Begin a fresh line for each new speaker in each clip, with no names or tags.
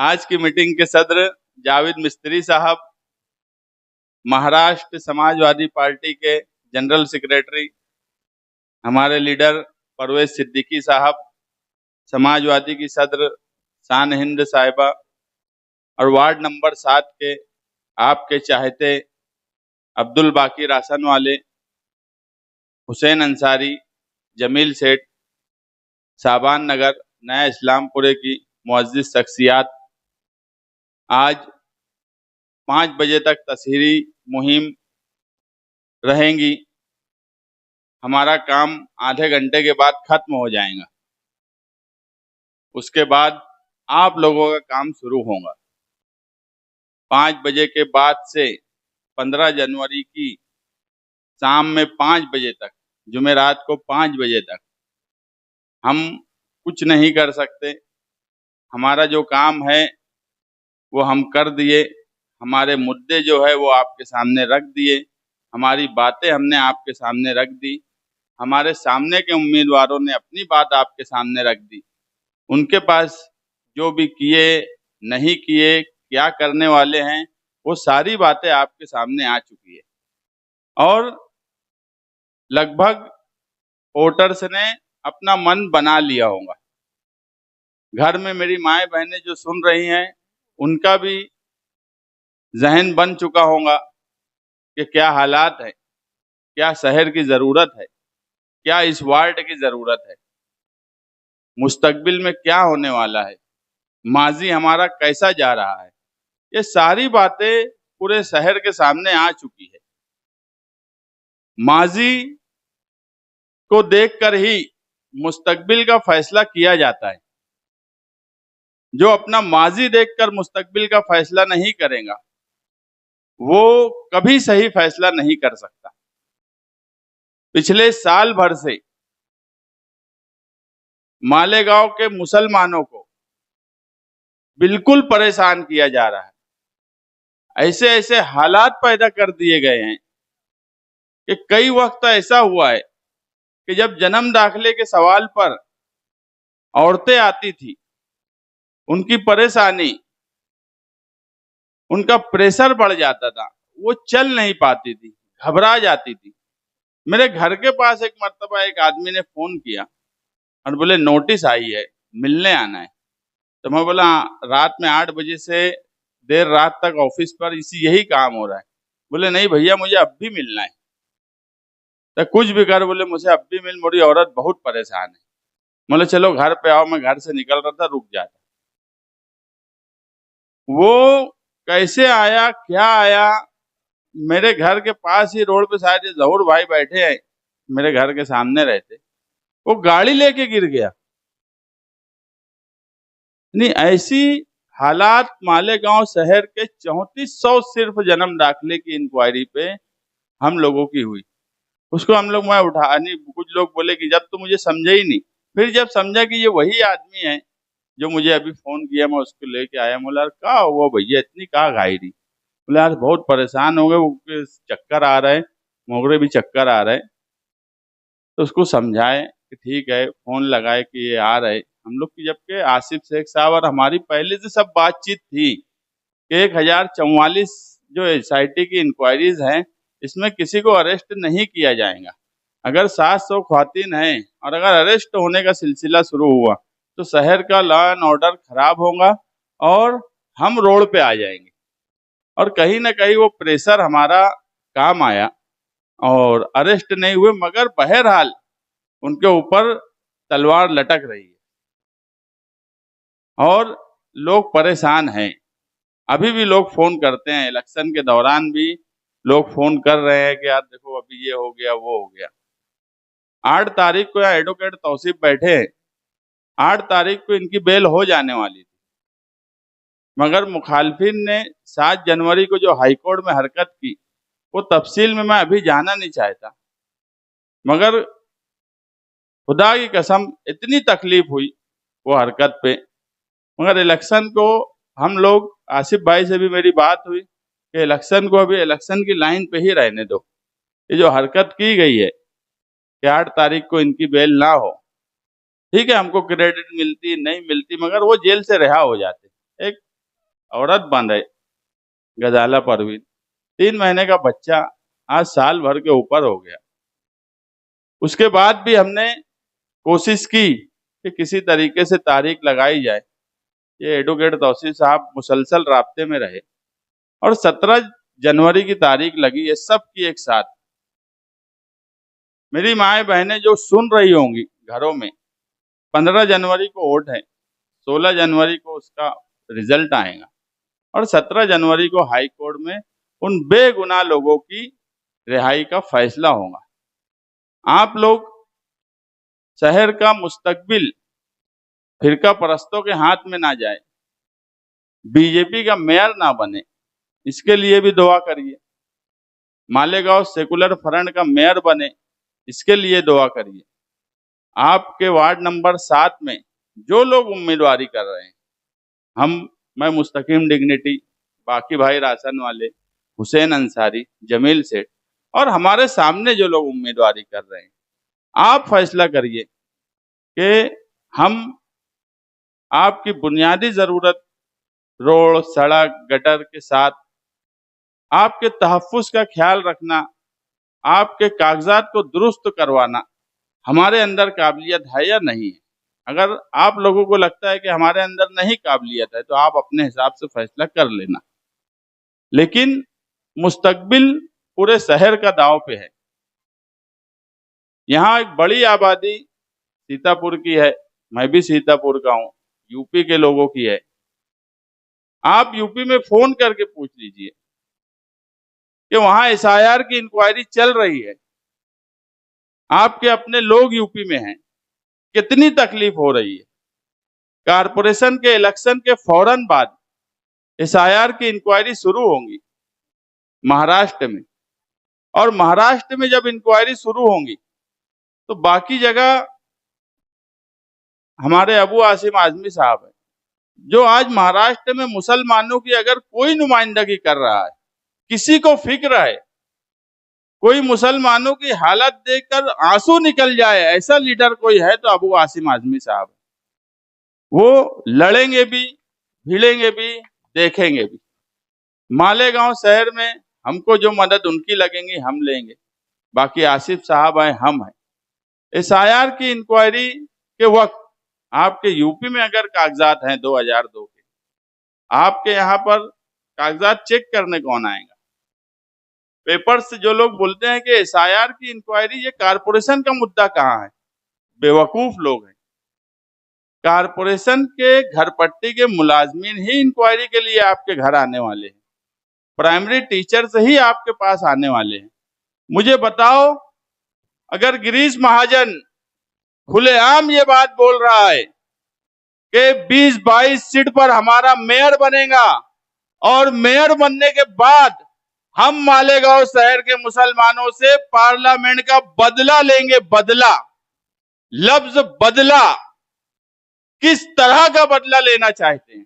आज की मीटिंग के सदर जावेद मिस्त्री साहब, महाराष्ट्र समाजवादी पार्टी के जनरल सेक्रेटरी हमारे लीडर परवेज सिद्दीकी साहब, समाजवादी की सदर शान हिंद साहिबा और वार्ड नंबर 7 के आपके चाहते अब्दुल बाकी रासन वाले, हुसैन अंसारी, जमील सेठ, साबान नगर, नया इस्लामपुरे की मुअज़्ज़िज़ शख्सियात, आज 5 बजे तक तशहीरी मुहिम रहेंगी। हमारा काम आधे घंटे के बाद खत्म हो जाएगा। उसके बाद आप लोगों का काम शुरू होगा। 5 बजे के बाद से 15 जनवरी की शाम में 5 बजे तक, जुमेरात को 5 बजे तक हम कुछ नहीं कर सकते। हमारा जो काम है वो हम कर दिए, हमारे मुद्दे जो है वो आपके सामने रख दिए, हमारी बातें हमने आपके सामने रख दी, हमारे सामने के उम्मीदवारों ने अपनी बात आपके सामने रख दी। उनके पास जो भी किए, नहीं किए, क्या करने वाले हैं, वो सारी बातें आपके सामने आ चुकी है। और लगभग वोटर्स ने अपना मन बना लिया होगा। घर में मेरी माएँ बहनें जो सुन रही हैं, उनका भी जहन बन चुका होगा कि क्या हालात है, क्या शहर की ज़रूरत है, क्या इस वार्ड की ज़रूरत है, मुस्तकबिल में क्या होने वाला है, माजी हमारा कैसा जा रहा है। ये सारी बातें पूरे शहर के सामने आ चुकी है। माजी को देखकर ही मुस्तकबिल का फैसला किया जाता है। जो अपना माजी देखकर मुस्तकबिल का फैसला नहीं करेगा, वो कभी सही फैसला नहीं कर सकता। पिछले साल भर से मालेगांव के मुसलमानों को बिल्कुल परेशान किया जा रहा है। ऐसे ऐसे हालात पैदा कर दिए गए हैं कि कई वक्त ऐसा हुआ है कि जब जन्म दाखिले के सवाल पर औरतें आती थी, उनकी परेशानी, उनका प्रेशर बढ़ जाता था, वो चल नहीं पाती थी, घबरा जाती थी। मेरे घर के पास एक मर्तबा एक आदमी ने फोन किया और बोले नोटिस आई है, मिलने आना है। तो मैं बोला रात में 8 बजे से देर रात तक ऑफिस पर यही काम हो रहा है। बोले नहीं भैया, मुझे अब भी मिलना है। तो कुछ भी कर, बोले मुझे अब भी मिल, मेरी औरत बहुत परेशान है। बोले चलो घर पे आओ, मैं घर से निकल रहा था, रुक जाता। वो कैसे आया, क्या आया, मेरे घर के पास ही रोड पे शायद जहूर भाई बैठे हैं, मेरे घर के सामने रहते, वो गाड़ी लेके गिर गया। नहीं, ऐसी हालात मालेगांव शहर के 3400 सिर्फ जन्म दाखिले की इंक्वायरी पे हम लोगों की हुई। उसको हम लोग मैं उठा नहीं, कुछ लोग बोले कि जब तो मुझे समझा ही नहीं, फिर जब समझा कि ये वही आदमी है जो मुझे अभी फोन किया, मैं उसको लेके आया। बोला क्या हुआ भैया, इतनी कहाँ घाई रही? बोले यार बहुत परेशान हो गए, वो चक्कर आ रहे हैं, मोगरे भी चक्कर आ रहे हैं। तो उसको समझाए कि ठीक है, फोन लगाए कि ये आ रहे हम लोग की। जबकि आसिफ शेख साहब और हमारी पहले से सब बातचीत थी कि 1044 जो SIT की इंक्वायरीज हैं, इसमें किसी को अरेस्ट नहीं किया जाएगा। अगर 700 ख्वातीन हैं और अगर अरेस्ट होने का सिलसिला शुरू हुआ तो शहर का लॉ एंड ऑर्डर खराब होगा और हम रोड पे आ जाएंगे। और कहीं ना कहीं वो प्रेशर हमारा काम आया और अरेस्ट नहीं हुए, मगर बहरहाल उनके ऊपर तलवार लटक रही है और लोग परेशान हैं। अभी भी लोग फोन करते हैं, इलेक्शन के दौरान भी लोग फोन कर रहे हैं कि यार देखो अभी ये हो गया, वो हो गया। 8 तारीख को यहाँ एडवोकेट तौसीफ बैठे हैं, 8 तारीख को इनकी बेल हो जाने वाली थी, मगर मुखालफिन ने 7 जनवरी को जो हाईकोर्ट में हरकत की, वो तफसील में मैं अभी जाना नहीं चाहता, मगर खुदा की कसम इतनी तकलीफ हुई वो हरकत पे। मगर इलेक्शन को हम लोग, आसिफ भाई से भी मेरी बात हुई कि इलेक्शन को अभी इलेक्शन की लाइन पे ही रहने दो। ये जो हरकत की गई है कि 8 तारीख को इनकी बेल ना हो, ठीक है, हमको क्रेडिट मिलती नहीं मिलती, मगर वो जेल से रिहा हो जाते। एक औरत बंद है, गजाला परवीन, 3 महीने का बच्चा, आज साल भर के ऊपर हो गया। उसके बाद भी हमने कोशिश की कि किसी तरीके से तारीख लगाई जाए। ये एडवोकेट तौसीफ साहब मुसलसल राब्ते में रहे और 17 जनवरी की तारीख लगी है, सब की एक साथ। मेरी माएँ बहनें जो सुन रही होंगी घरों में, 15 जनवरी को वोट है, 16 जनवरी को उसका रिजल्ट आएगा और 17 जनवरी को हाई कोर्ट में उन बेगुनाह लोगों की रिहाई का फैसला होगा। आप लोग शहर का मुस्तकबिल फिरका परस्तों के हाथ में ना जाए, बीजेपी का मेयर ना बने, इसके लिए भी दुआ करिए। मालेगांव सेकुलर फ्रंट का मेयर बने, इसके लिए दुआ करिए। आपके वार्ड नंबर 7 में जो लोग उम्मीदवारी कर रहे हैं, मैं मुस्तकीम डिग्निटी, बाकी भाई राशन वाले, हुसैन अंसारी, जमील सेठ और हमारे सामने जो लोग उम्मीदवारी कर रहे हैं, आप फैसला करिए कि हम आपकी बुनियादी जरूरत रोड, सड़क, गटर के साथ आपके तहफ्फुज़ का ख्याल रखना, आपके कागजात को दुरुस्त करवाना हमारे अंदर काबिलियत है या नहीं है। अगर आप लोगों को लगता है कि हमारे अंदर नहीं काबिलियत है तो आप अपने हिसाब से फैसला कर लेना, लेकिन मुस्तकबिल पूरे शहर का दांव पे है। यहाँ एक बड़ी आबादी सीतापुर की है, मैं भी सीतापुर का हूँ, यूपी के लोगों की है। आप यूपी में फोन करके पूछ लीजिए कि वहां एसआईआर की इंक्वायरी चल रही है, आपके अपने लोग यूपी में हैं, कितनी तकलीफ हो रही है। कारपोरेशन के इलेक्शन के फौरन बाद एसआईआर की इंक्वायरी शुरू होंगी महाराष्ट्र में, और महाराष्ट्र में जब इंक्वायरी शुरू होंगी तो बाकी जगह हमारे अबू आसिम आजमी साहब है, जो आज महाराष्ट्र में मुसलमानों की अगर कोई नुमाइंदगी कर रहा है, किसी को फिक्र है, कोई मुसलमानों की हालत देखकर आंसू निकल जाए, ऐसा लीडर कोई है तो अबू आसिम आजमी साहब। वो लड़ेंगे भी, भिड़ेंगे भी, देखेंगे भी। मालेगांव शहर में हमको जो मदद उनकी लगेंगी हम लेंगे, बाकी आसिफ साहब हैं, हम हैं। एसआईआर की इंक्वायरी के वक्त आपके यूपी में अगर कागजात हैं 2002 के, आपके यहाँ पर कागजात चेक करने कौन आएगा? पेपर से जो लोग बोलते हैं कि एसआईआर की इंक्वायरी ये कारपोरेशन का मुद्दा कहाँ है, बेवकूफ लोग हैं। कारपोरेशन के घर पट्टी के मुलाजमीन ही इंक्वायरी के लिए आपके घर आने वाले हैं, प्राइमरी टीचर्स ही आपके पास आने वाले हैं। मुझे बताओ, अगर गिरीश महाजन खुलेआम ये बात बोल रहा है कि 20-22 सीट पर हमारा मेयर बनेगा और मेयर बनने के बाद हम मालेगांव शहर के मुसलमानों से पार्लियामेंट का बदला लेंगे, बदला, लफ्ज बदला, किस तरह का बदला लेना चाहते हैं?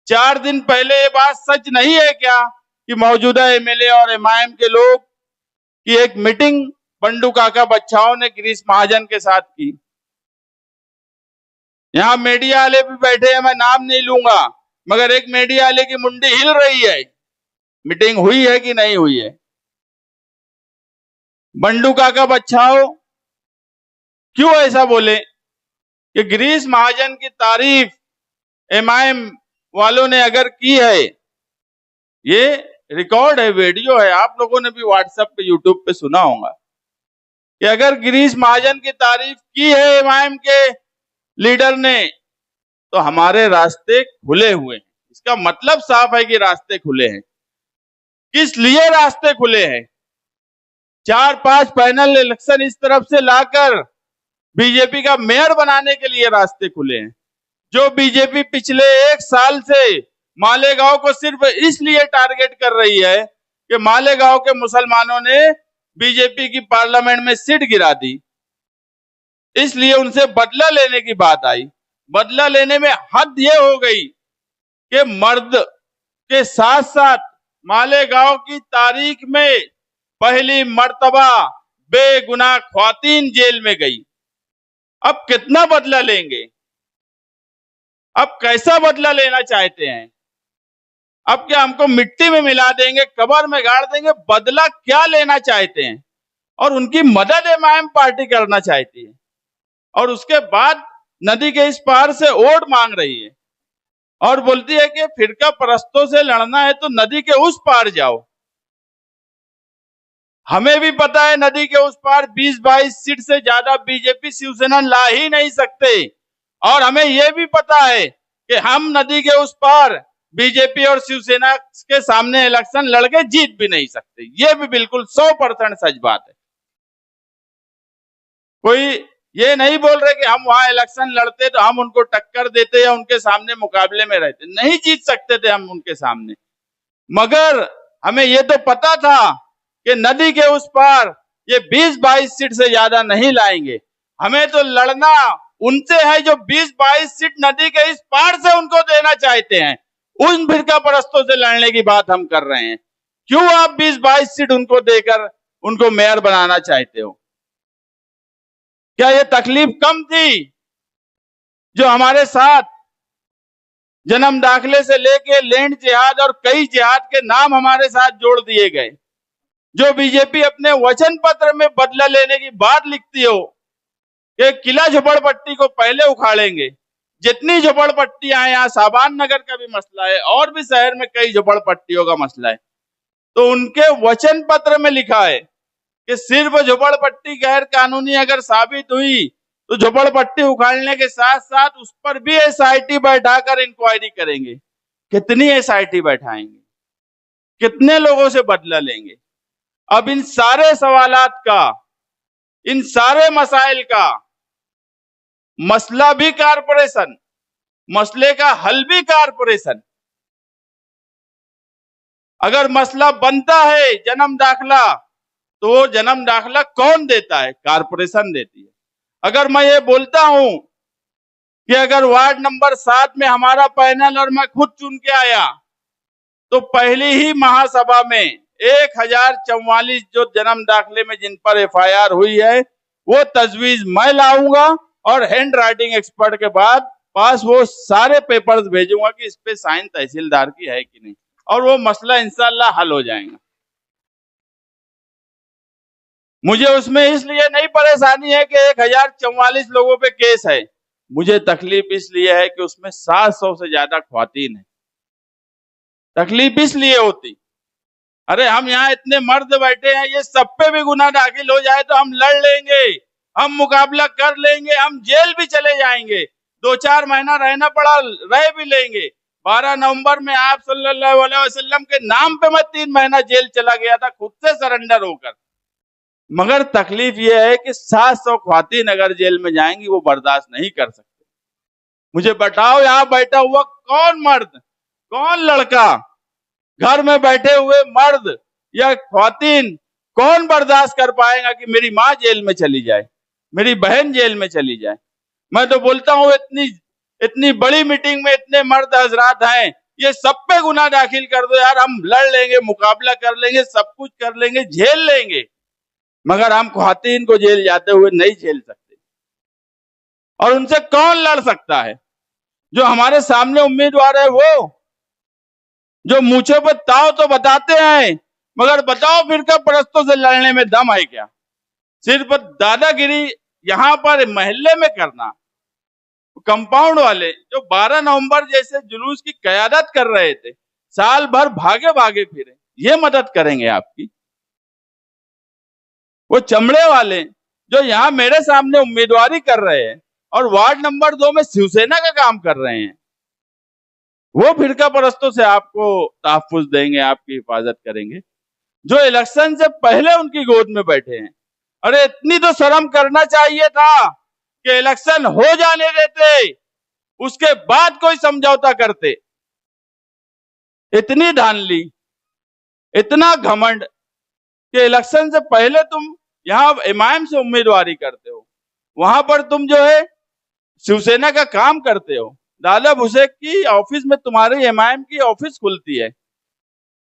4 दिन पहले ये बात सच नहीं है क्या कि मौजूदा एमएलए और एमआईएम के लोग की एक मीटिंग बंडू काका बच्चाओं ने गिरीश महाजन के साथ की? यहाँ मीडिया वाले भी बैठे हैं, मैं नाम नहीं लूंगा, मगर एक मीडिया वाले की मुंडी हिल रही है। मीटिंग हुई है कि नहीं हुई है? बंडू काका बच्चाओ क्यों ऐसा बोले कि गिरीश महाजन की तारीफ एमआईएम वालों ने अगर की है, ये रिकॉर्ड है, वीडियो है, आप लोगों ने भी व्हाट्सएप पे, यूट्यूब पे सुना होगा कि अगर गिरीश महाजन की तारीफ की है एमआईएम के लीडर ने तो हमारे रास्ते खुले हुए हैं। इसका मतलब साफ है कि रास्ते खुले हैं। किस लिए रास्ते खुले हैं? 4-5 पैनल इलेक्शन इस तरफ से लाकर बीजेपी का मेयर बनाने के लिए रास्ते खुले हैं। जो बीजेपी पिछले 1 साल से मालेगांव को सिर्फ इसलिए टारगेट कर रही है कि मालेगांव के मुसलमानों ने बीजेपी की पार्लियामेंट में सीट गिरा दी, इसलिए उनसे बदला लेने की बात आई। बदला लेने में हद ये हो गई कि मर्द के साथ साथ मालेगांव की तारीख में पहली मर्तबा बेगुनाह ख्वातीन जेल में गई। अब कितना बदला लेंगे? अब कैसा बदला लेना चाहते हैं? अब क्या हमको मिट्टी में मिला देंगे, कब्र में गाड़ देंगे? बदला क्या लेना चाहते हैं? और उनकी मदद एमआईएम पार्टी करना चाहती है, और उसके बाद नदी के इस पार से वोट मांग रही है और बोलती है कि फिरका परस्तों से लड़ना है तो नदी के उस पार जाओ। हमें भी पता है नदी के उस पार 20-22 सीट से ज्यादा बीजेपी शिवसेना ला ही नहीं सकते, और हमें यह भी पता है कि हम नदी के उस पार बीजेपी और शिवसेना के सामने इलेक्शन लड़के जीत भी नहीं सकते। यह भी बिल्कुल 100% सच बात है। कोई ये नहीं बोल रहे कि हम वहां इलेक्शन लड़ते तो हम उनको टक्कर देते या उनके सामने मुकाबले में रहते, नहीं जीत सकते थे हम उनके सामने। मगर हमें ये तो पता था कि नदी के उस पार ये 20-22 सीट से ज्यादा नहीं लाएंगे। हमें तो लड़ना उनसे है जो 20-22 सीट नदी के इस पार से उनको देना चाहते हैं। उन फिरका परस्तों से लड़ने की बात हम कर रहे हैं। क्यों आप 20-22 सीट उनको देकर उनको मेयर बनाना चाहते हो? क्या ये तकलीफ कम थी जो हमारे साथ जन्म दाखिले से लेके लैंड जिहाद और कई जिहाद के नाम हमारे साथ जोड़ दिए गए? जो बीजेपी अपने वचन पत्र में बदला लेने की बात लिखती हो कि किला झोपड़पट्टी को पहले उखाड़ेंगे। जितनी झोपड़पट्टियां हैं, यहाँ साबान नगर का भी मसला है और भी शहर में कई झोपड़पट्टियों का मसला है, तो उनके वचन पत्र में लिखा है कि सिर्फ झोपड़पट्टी गैर कानूनी अगर साबित हुई तो झोपड़पट्टी उखाड़ने के साथ साथ उस पर भी एसआईटी बैठाकर इंक्वायरी करेंगे। कितनी एसआईटी बैठाएंगे? कितने लोगों से बदला लेंगे? अब इन सारे सवालात का, इन सारे मसाइल का मसला भी कारपोरेशन, मसले का हल भी कारपोरेशन। अगर मसला बनता है जन्म दाखिला, तो वो जन्म दाखिला कौन देता है? कारपोरेशन देती है। अगर मैं ये बोलता हूं कि अगर वार्ड नंबर 7 में हमारा पैनल और मैं खुद चुन के आया तो पहली ही महासभा में 1044 जो जन्म दाखिले में जिन पर एफआईआर हुई है वो तजवीज मैं लाऊंगा और हैंड राइटिंग एक्सपर्ट के बाद पास वो सारे पेपर्स भेजूंगा कि इस पे साइन तहसीलदार की है कि नहीं, और वो मसला इंशाल्लाह हल हो जाएगा। मुझे उसमें इसलिए नहीं परेशानी है कि 1044 लोगों पे केस है, मुझे तकलीफ इसलिए है कि उसमें 700 से ज्यादा ख्वातीन है। तकलीफ इसलिए होती, अरे हम यहाँ इतने मर्द बैठे हैं, ये सब पे भी गुनाह दाखिल हो जाए तो हम लड़ लेंगे, हम मुकाबला कर लेंगे, हम जेल भी चले जाएंगे, 2-4 महीना रहना पड़ा रह भी लेंगे। 12 नवंबर में आप सल्लल्लाहु अलैहि वसल्लम के नाम पे मैं 3 महीना जेल चला गया था खुद से सरेंडर होकर। मगर तकलीफ यह है कि 700 ख्वातीन अगर जेल में जाएंगी वो बर्दाश्त नहीं कर सकते। मुझे बताओ यहाँ बैठा हुआ कौन मर्द, कौन लड़का, घर में बैठे हुए मर्द या ख्वातीन कौन बर्दाश्त कर पाएगा कि मेरी माँ जेल में चली जाए, मेरी बहन जेल में चली जाए? मैं तो बोलता हूँ इतनी बड़ी मीटिंग में इतने मर्द हजरात हैं, ये सब पे गुनाह दाखिल कर दो यार, हम लड़ लेंगे, मुकाबला कर लेंगे, सब कुछ कर लेंगे, झेल लेंगे, मगर हम ख्वातीन को जेल जाते हुए नहीं झेल सकते। और उनसे कौन लड़ सकता है? जो हमारे सामने उम्मीदवार है वो, जो मुझे पर ताव तो बताते हैं, मगर बताओ फिरका परस्तों से लड़ने में दम है क्या? सिर्फ दादागिरी यहां पर मोहल्ले में करना। कंपाउंड वाले जो 12 नवंबर जैसे जुलूस की कयादत कर रहे थे, साल भर भागे भागे फिरे, ये मदद करेंगे आपकी? वो चमड़े वाले जो यहाँ मेरे सामने उम्मीदवारी कर रहे हैं और वार्ड नंबर 2 में शिवसेना का काम कर रहे हैं, वो फिरका परस्तों से आपको तहफ्फुज देंगे, आपकी हिफाजत करेंगे, जो इलेक्शन से पहले उनकी गोद में बैठे हैं। अरे इतनी तो शर्म करना चाहिए था कि इलेक्शन हो जाने देते, उसके बाद कोई समझौता करते। इतनी धांधली, इतना घमंड कि इलेक्शन से पहले तुम यहाँ एमआईएम से उम्मीदवारी करते हो, वहां पर तुम जो है शिवसेना का काम करते हो। दादा भुसे की ऑफिस में तुम्हारी एमआईएम की ऑफिस खुलती है,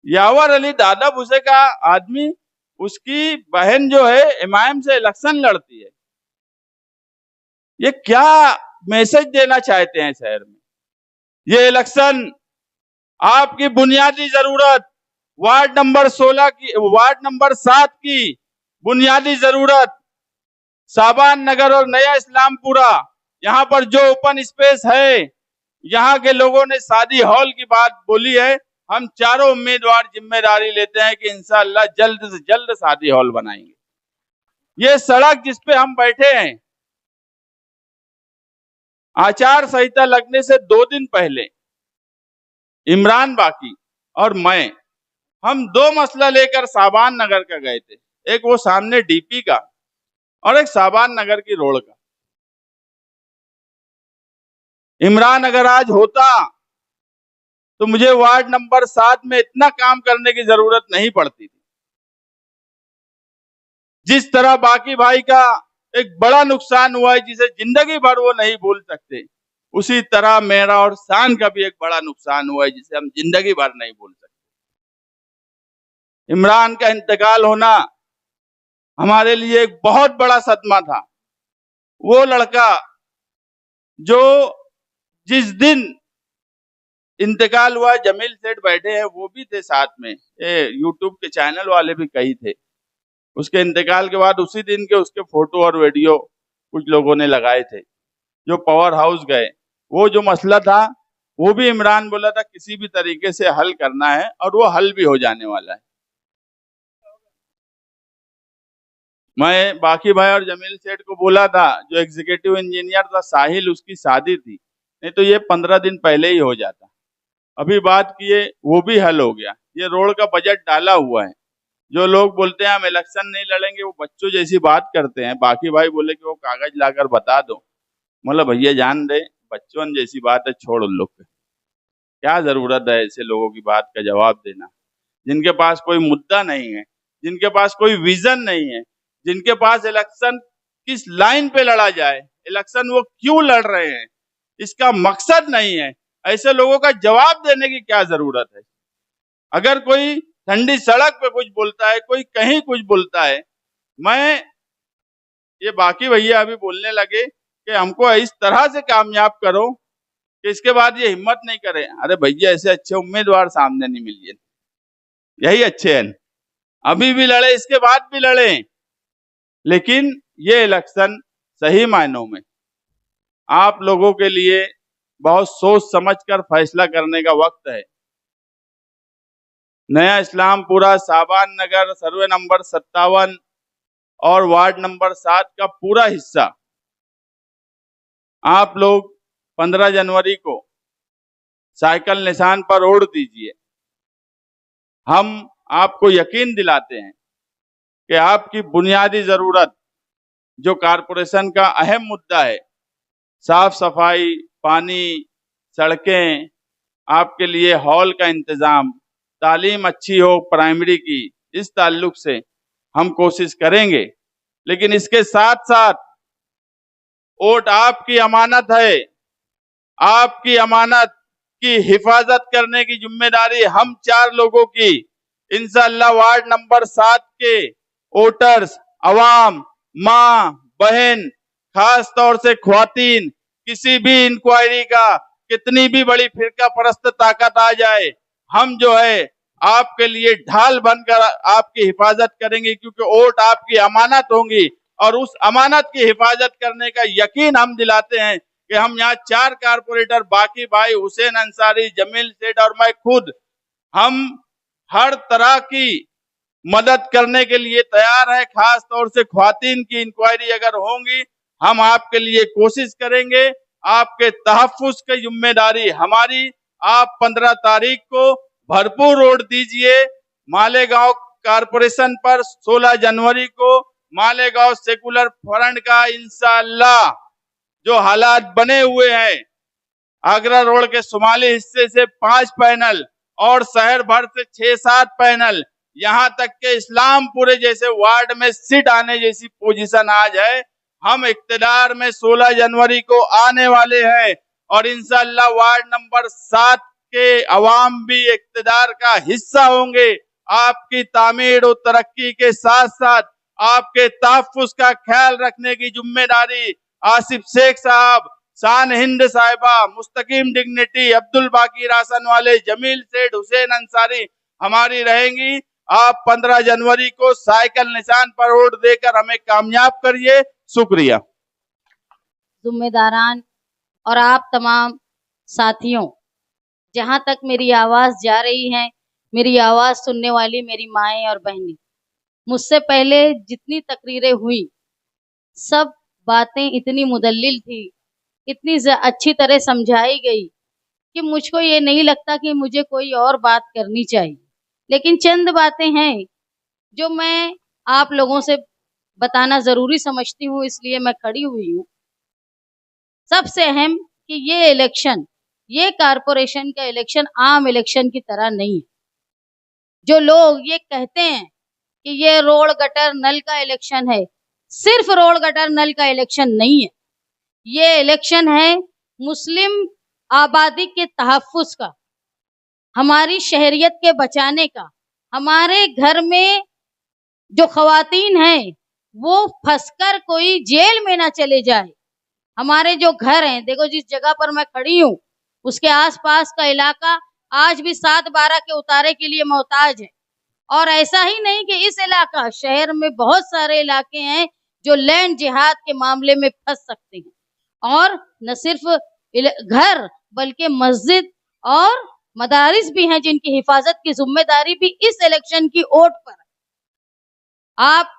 यावर अली दादा भुसे का आदमी, उसकी बहन जो है एमआईएम से इलेक्शन लड़ती है। ये क्या मैसेज देना चाहते हैं शहर में? ये इलेक्शन आपकी बुनियादी जरूरत वार्ड नंबर 16 की, वार्ड नंबर 7 की बुनियादी जरूरत साबान नगर और नया इस्लामपुरा, यहाँ पर जो ओपन स्पेस है, यहाँ के लोगों ने शादी हॉल की बात बोली है। हम चारों उम्मीदवार जिम्मेदारी लेते हैं कि इंशाअल्लाह जल्द से जल्द शादी हॉल बनाएंगे। ये सड़क जिस पे हम बैठे हैं, आचार संहिता लगने से 2 दिन पहले इमरान बाकी और मैं, हम 2 मसला लेकर साबान नगर का गए थे। एक वो सामने डीपी का और एक साबान नगर की रोड का। इमरान अगर आज होता तो मुझे वार्ड नंबर 7 में इतना काम करने की जरूरत नहीं पड़ती थी। जिस तरह बाकी भाई का एक बड़ा नुकसान हुआ है जिसे जिंदगी भर वो नहीं भूल सकते, उसी तरह मेरा और शान का भी एक बड़ा नुकसान हुआ है जिसे हम जिंदगी भर नहीं भूल सकते। इमरान का इंतकाल होना हमारे लिए एक बहुत बड़ा सदमा था। वो लड़का जो जिस दिन इंतकाल हुआ, जमील सेठ बैठे हैं, वो भी थे साथ में, यूट्यूब के चैनल वाले भी कई थे। उसके इंतकाल के बाद उसी दिन के उसके फोटो और वीडियो कुछ लोगों ने लगाए थे। जो पावर हाउस गए, वो जो मसला था वो भी इमरान बोला था किसी भी तरीके से हल करना है और वो हल भी हो जाने वाला है। मैं बाकी भाई और जमील सेठ को बोला था, जो एग्जीक्यूटिव इंजीनियर था साहिल, उसकी शादी थी, नहीं तो ये 15 दिन पहले ही हो जाता। अभी बात किए, वो भी हल हो गया। ये रोड का बजट डाला हुआ है। जो लोग बोलते हैं हम इलेक्शन नहीं लड़ेंगे, वो बच्चों जैसी बात करते हैं। बाकी भाई बोले कि वो कागज लाकर बता दो। मतलब भैया जान दे, बच्चों जैसी बात है, छोड़ उन लोग, क्या जरूरत है ऐसे लोगों की बात का जवाब देना, जिनके पास कोई मुद्दा नहीं है, जिनके पास कोई विजन नहीं है, जिनके पास इलेक्शन किस लाइन पे लड़ा जाए, इलेक्शन वो क्यों लड़ रहे हैं, इसका मकसद नहीं है। ऐसे लोगों का जवाब देने की क्या जरूरत है। अगर कोई ठंडी सड़क पे कुछ बोलता है, कोई कहीं कुछ बोलता है, मैं ये बाकी भैया अभी बोलने लगे कि हमको इस तरह से कामयाब करो कि इसके बाद ये हिम्मत नहीं करे। अरे भैया, ऐसे अच्छे उम्मीदवार सामने नहीं मिलिए, यही अच्छे हैं। अभी भी लड़े, इसके बाद भी लड़े, लेकिन ये इलेक्शन सही मायनों में आप लोगों के लिए बहुत सोच समझकर फैसला करने का वक्त है। नया इस्लामपुरा, साबान नगर, सर्वे नंबर 57 और वार्ड नंबर 7 का पूरा हिस्सा आप लोग 15 जनवरी को साइकिल निशान पर ओढ़ दीजिए। हम आपको यकीन दिलाते हैं कि आपकी बुनियादी जरूरत, जो कारपोरेशन का अहम मुद्दा है, साफ सफाई, पानी, सड़कें, आपके लिए हॉल का इंतजाम, तालीम अच्छी हो प्राइमरी की, इस ताल्लुक से हम कोशिश करेंगे। लेकिन इसके साथ साथ वोट आपकी अमानत है। आपकी अमानत की हिफाजत करने की जिम्मेदारी हम 4 लोगों की। इंशाअल्लाह वार्ड नंबर 7 के वोटर्स, अवाम, माँ, बहन, खास तौर से ख्वातीन, किसी भी इंक्वायरी का कितनी भी बड़ी फिरका परस्त ताकत आ जाए, हम जो है आपके लिए ढाल बनकर आपकी हिफाजत करेंगे, क्योंकि वोट आपकी अमानत होंगी और उस अमानत की हिफाजत करने का यकीन हम दिलाते हैं कि हम यहाँ 4 कारपोरेटर, बाकी भाई, हुसैन अंसारी, जमील सेठ और मैं खुद, हम हर तरह की मदद करने के लिए तैयार है। खास तौर से ख्वातीन की इंक्वायरी अगर होंगी, हम आपके लिए कोशिश करेंगे। आपके तहफ्फुज की जिम्मेदारी हमारी। आप 15 तारीख को भरपूर वोट दीजिए। मालेगांव कारपोरेशन पर 16 जनवरी को मालेगांव सेकुलर फ्रंट का इंशाअल्लाह जो हालात बने हुए हैं, आगरा रोड के शुमाली हिस्से से 5 पैनल और शहर भर से 6-7 पैनल, यहाँ तक के इस्लामपुरे जैसे वार्ड में सीट आने जैसी पोजीशन आज है। हम इक्तदार में 16 जनवरी को आने वाले हैं और इंशाअल्लाह वार्ड नंबर 7 के अवाम भी इक्तदार का हिस्सा होंगे। आपकी तामीर और तरक्की के साथ साथ आपके तहफ्फुज का ख्याल रखने की जिम्मेदारी आसिफ शेख साहब, शान हिंद साहिबा, मुस्तकीम डिग्निटी, अब्दुल बाकी रासन वाले, जमील सेठ, हुसैन अंसारी हमारी रहेंगी। आप 15 जनवरी को साइकिल निशान पर वोट देकर हमें कामयाब करिए। शुक्रिया।
जिम्मेदारान और आप तमाम साथियों, जहां तक मेरी आवाज जा रही है, मेरी आवाज सुनने वाली मेरी माएं और बहनें, मुझसे पहले जितनी तकरीरें हुई सब बातें इतनी मुदल्लिल थी, इतनी अच्छी तरह समझाई गई कि मुझको ये नहीं लगता कि मुझे कोई और बात करनी चाहिए। लेकिन चंद बातें हैं जो मैं आप लोगों से बताना जरूरी समझती हूँ, इसलिए मैं खड़ी हुई हूँ। सबसे अहम कि ये इलेक्शन, ये कारपोरेशन का इलेक्शन आम इलेक्शन की तरह नहीं है। जो लोग ये कहते हैं कि ये रोड गटर नल का इलेक्शन है, सिर्फ रोड गटर नल का इलेक्शन नहीं है। ये इलेक्शन है मुस्लिम आबादी के तहफ्फुज का, हमारी शहरियत के बचाने का। हमारे घर में जो खवातीन हैं वो फंसकर कोई जेल में ना चले जाए। हमारे जो घर हैं, देखो जिस जगह पर मैं खड़ी हूँ उसके आसपास का इलाका आज भी 7/12 के उतारे के लिए मोहताज है। और ऐसा ही नहीं कि इस इलाका, शहर में बहुत सारे इलाके हैं जो लैंड जिहाद के मामले में फंस सकते हैं। और न सिर्फ घर बल्कि मस्जिद और मदारिस भी हैं जिनकी हिफाजत की जिम्मेदारी भी इस इलेक्शन की ओट पर है। आप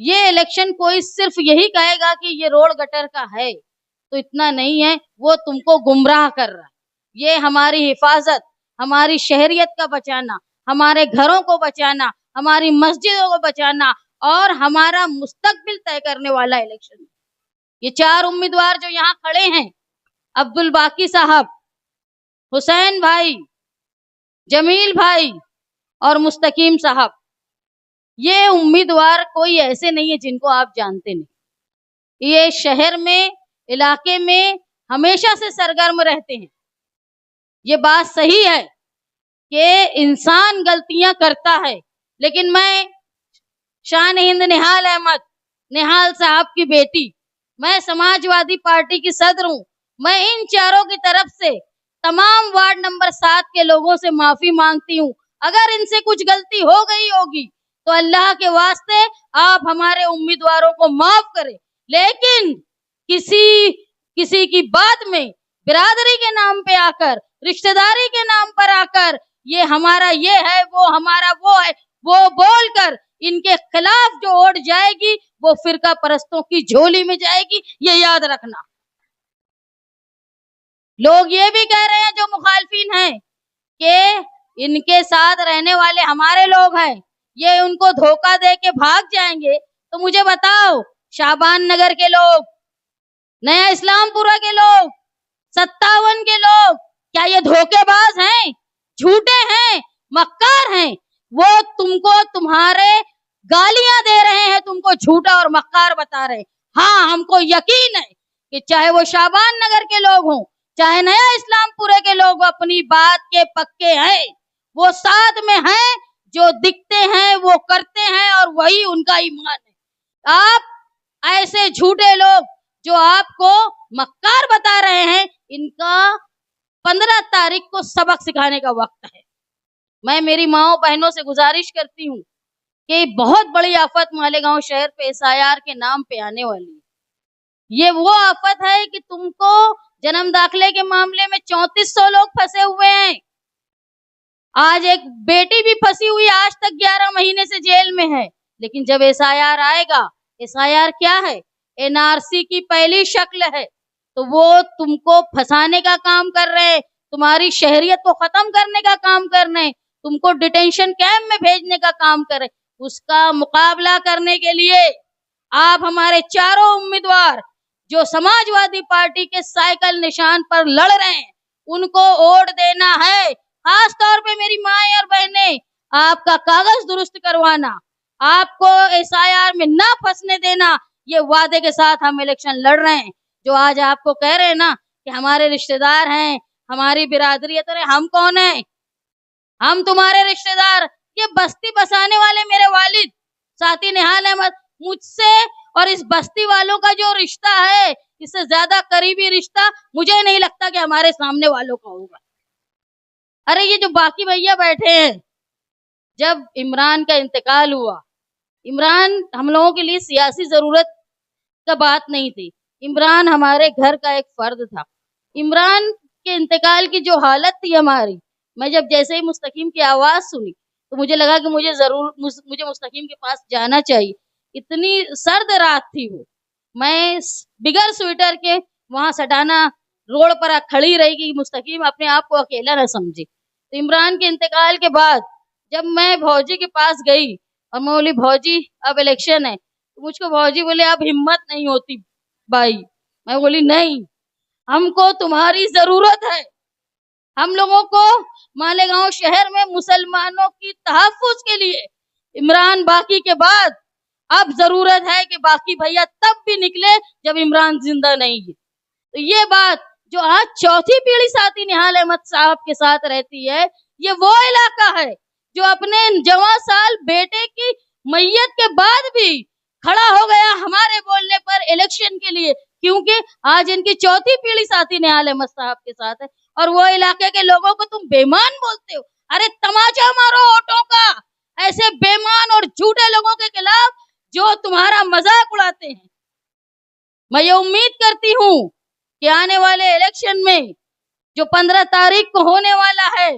ये इलेक्शन कोई सिर्फ यही कहेगा कि ये रोड गटर का है तो इतना नहीं है, वो तुमको गुमराह कर रहा है। ये हमारी हिफाजत, हमारी शहरियत का बचाना, हमारे घरों को बचाना, हमारी मस्जिदों को बचाना और हमारा मुस्तकबिल तय करने वाला इलेक्शन है। ये 4 उम्मीदवार जो यहाँ खड़े हैं, अब्दुल बाकी साहब, हुसैन भाई, जमील भाई और मुस्तकीम साहब, ये उम्मीदवार कोई ऐसे नहीं है जिनको आप जानते नहीं। ये शहर में, इलाके में हमेशा से सरगर्म रहते हैं। ये बात सही है कि इंसान गलतियां करता है, लेकिन मैं शान हिंद निहाल अहमद, निहाल साहब की बेटी, मैं समाजवादी पार्टी की सदर हूँ। मैं इन चारों की तरफ से तमाम वार्ड नंबर 7 के लोगों से माफी मांगती हूँ। अगर इनसे कुछ गलती हो गई होगी तो अल्लाह के वास्ते आप हमारे उम्मीदवारों को माफ करें। लेकिन किसी की बात में बिरादरी के नाम पे आकर, रिश्तेदारी के नाम पर आकर ये हमारा ये है, वो हमारा वो है, वो बोलकर इनके खिलाफ जो वोट जाएगी वो फिरका परस्तों की झोली में जाएगी, ये याद रखना। लोग ये भी कह रहे हैं जो मुखालफिन हैं कि इनके साथ रहने वाले हमारे लोग हैं, ये उनको धोखा दे के भाग जाएंगे। तो मुझे बताओ, शाबान नगर के लोग, नया इस्लामपुरा के लोग, 57 के लोग, क्या ये धोखेबाज हैं, झूठे हैं, मक्कार हैं? वो तुमको तुम्हारे गालियां दे रहे हैं, तुमको झूठा और मक्कार बता रहे हैं। हाँ, हमको यकीन है कि चाहे वो शाबान नगर के लोग हों, चाहे नया इस्लामपुरे के लोग, अपनी बात के पक्के हैं। वो साथ में हैं, जो दिखते हैं वो करते हैं और वही उनका ईमान है। आप ऐसे झूठे लोग जो आपको मक्कार बता रहे हैं, इनका 15 तारीख को सबक सिखाने का वक्त है। मैं मेरी माओ बहनों से गुजारिश करती हूँ कि बहुत बड़ी आफत मालेगांव शहर पे SIR के नाम पे आने वाली है। ये वो आफत है कि तुमको जन्म दाखिले के मामले में 3400 लोग फंसे हुए हैं। आज एक बेटी भी फंसी हुई, आज तक 11 महीने से जेल में है। लेकिन जब SIR आएगा, SIR क्या है? NRC की पहली शक्ल है। तो वो तुमको फंसाने का काम कर रहे हैं, तुम्हारी शहरियत को खत्म करने का काम कर रहे हैं, तुमको डिटेंशन कैंप में भेजने का काम कर रहे हैं। उसका मुकाबला करने के लिए आप हमारे चारों उम्मीदवार जो समाजवादी पार्टी के साइकिल निशान पर लड़ रहे हैं, उनको वोट देना है। खास तौर पे मेरी माएं और बहनें, आपका कागज दुरुस्त करवाना, आपको SIR में ना फंसने देना, ये वादे के साथ हम इलेक्शन लड़ रहे हैं। जो आज आपको कह रहे हैं ना कि हमारे रिश्तेदार हैं, हमारी बिरादरी है, तो हम कौन है? हम तुम्हारे रिश्तेदार। ये बस्ती बसाने वाले मेरे वालिद साथी निहाल अहमद मुझसे और इस बस्ती वालों का जो रिश्ता है, इससे ज्यादा करीबी रिश्ता मुझे नहीं लगता कि हमारे सामने वालों का होगा। अरे ये जो बाकी भैया बैठे हैं, जब इमरान का इंतकाल हुआ, इमरान हम लोगों के लिए सियासी जरूरत का बात नहीं थी। इमरान हमारे घर का एक फर्द था। इमरान के इंतकाल की जो हालत थी हमारी, मैं जब जैसे ही मुस्तकीम की आवाज सुनी तो मुझे लगा कि मुझे मुस्तकीम के पास जाना चाहिए। इतनी सर्द रात थी वो, मैं बिगर स्वेटर के वहां सटाना रोड पर खड़ी रही कि मुस्तकीम अपने आप को अकेला न समझे। तो इमरान के इंतकाल के बाद जब मैं भौजी के पास गई और मैं बोली भौजी अब इलेक्शन है, तो मुझको भौजी बोले अब हिम्मत नहीं होती भाई। मैं बोली नहीं, हमको तुम्हारी जरूरत है। हम लोगों को मालेगांव शहर में मुसलमानों की तहफ्फुज के लिए इमरान बाकी के बाद अब जरूरत है कि बाकी भैया तब भी निकले जब इमरान जिंदा नहीं है। तो ये बात जो आज चौथी पीढ़ी साथी निहाल अहमद साहब के साथ रहती है, ये वो इलाका है जो अपने जवां साल बेटे की मैयत के बाद भी खड़ा हो गया हमारे बोलने पर इलेक्शन के लिए, क्योंकि आज इनकी चौथी पीढ़ी साथी निहाल अहमद साहब के साथ है। और वो इलाके के लोगों को तुम बेईमान बोलते हो। अरे तमाचा मारो वोटों का ऐसे बेईमान और झूठे लोगों के खिलाफ जो तुम्हारा मजाक उड़ाते हैं। मैं ये उम्मीद करती हूँ कि आने वाले इलेक्शन में जो 15 तारीख को होने वाला है,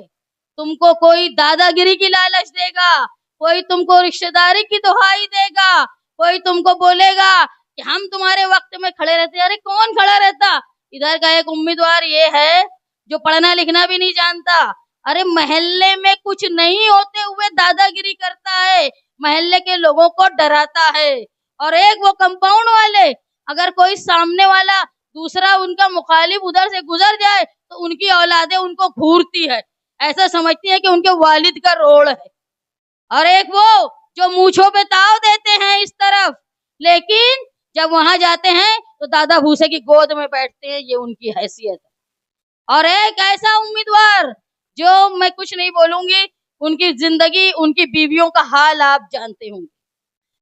तुमको कोई दादागिरी की लालच देगा, कोई तुमको रिश्तेदारी की दुहाई देगा, कोई तुमको बोलेगा कि हम तुम्हारे वक्त में खड़े रहते। अरे कौन खड़ा रहता? इधर का एक उम्मीदवार ये है जो पढ़ना लिखना भी नहीं जानता। अरे मोहल्ले में कुछ नहीं होते हुए दादागिरी करता है, मोहल्ले के लोगों को डराता है। और एक वो कंपाउंड वाले, अगर कोई सामने वाला दूसरा उनका मुखालिफ उधर से गुजर जाए तो उनकी औलादे उनको घूरती है, ऐसा समझती है कि उनके वालिद का रोड है। और एक वो जो मूंछों पे ताव देते हैं इस तरफ, लेकिन जब वहां जाते हैं तो दादा भूसे की गोद में बैठते हैं, ये उनकी हैसियत है। और एक ऐसा उम्मीदवार जो मैं कुछ नहीं बोलूंगी, उनकी जिंदगी उनकी बीवियों का हाल आप जानते होंगे।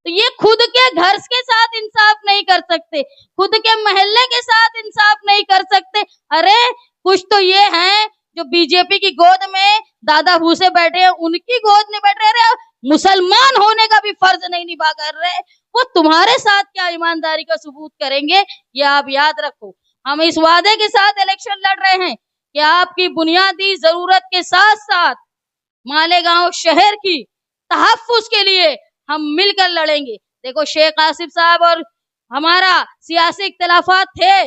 तो ये खुद के घर के साथ इंसाफ नहीं कर सकते, खुद के मोहल्ले के साथ इंसाफ नहीं कर सकते। अरे कुछ तो ये हैं जो बीजेपी की गोद में दादा भूसे बैठे हैं, उनकी गोद में बैठ रहे। अरे मुसलमान होने का भी फर्ज नहीं निभा कर रहे, वो तुम्हारे साथ क्या ईमानदारी का सबूत करेंगे? ये आप याद रखो। हम इस वादे के साथ इलेक्शन लड़ रहे हैं कि आपकी बुनियादी जरूरत के साथ साथ मालेगांव शहर की तहफ्फुज के लिए हम मिलकर लड़ेंगे। देखो शेख आसिफ साहब और हमारा सियासी इख्तिलाफात थे,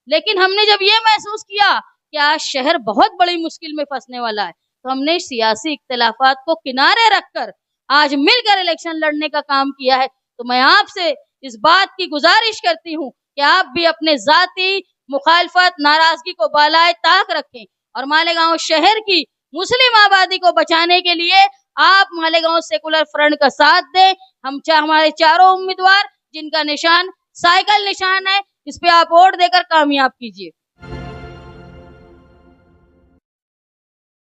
लेकिन हमने जब ये महसूस किया कि आज शहर बहुत बड़ी मुश्किल में फंसने वाला है, तो हमने सियासी इख्तिलाफात को किनारे रखकर आज मिलकर इलेक्शन लड़ने का काम किया है। तो मैं आपसे इस बात की गुजारिश करती हूँ कि आप भी अपने जाती मुखालफत नाराजगी को बालाए ताक रखें और मालेगांव शहर की मुस्लिम आबादी को बचाने के लिए आप मालेगांव सेकुलर फ्रंट का साथ दें। हमारे चारों उम्मीदवार जिनका निशान साइकिल निशान है, इस पे आप वोट देकर कामयाब कीजिए।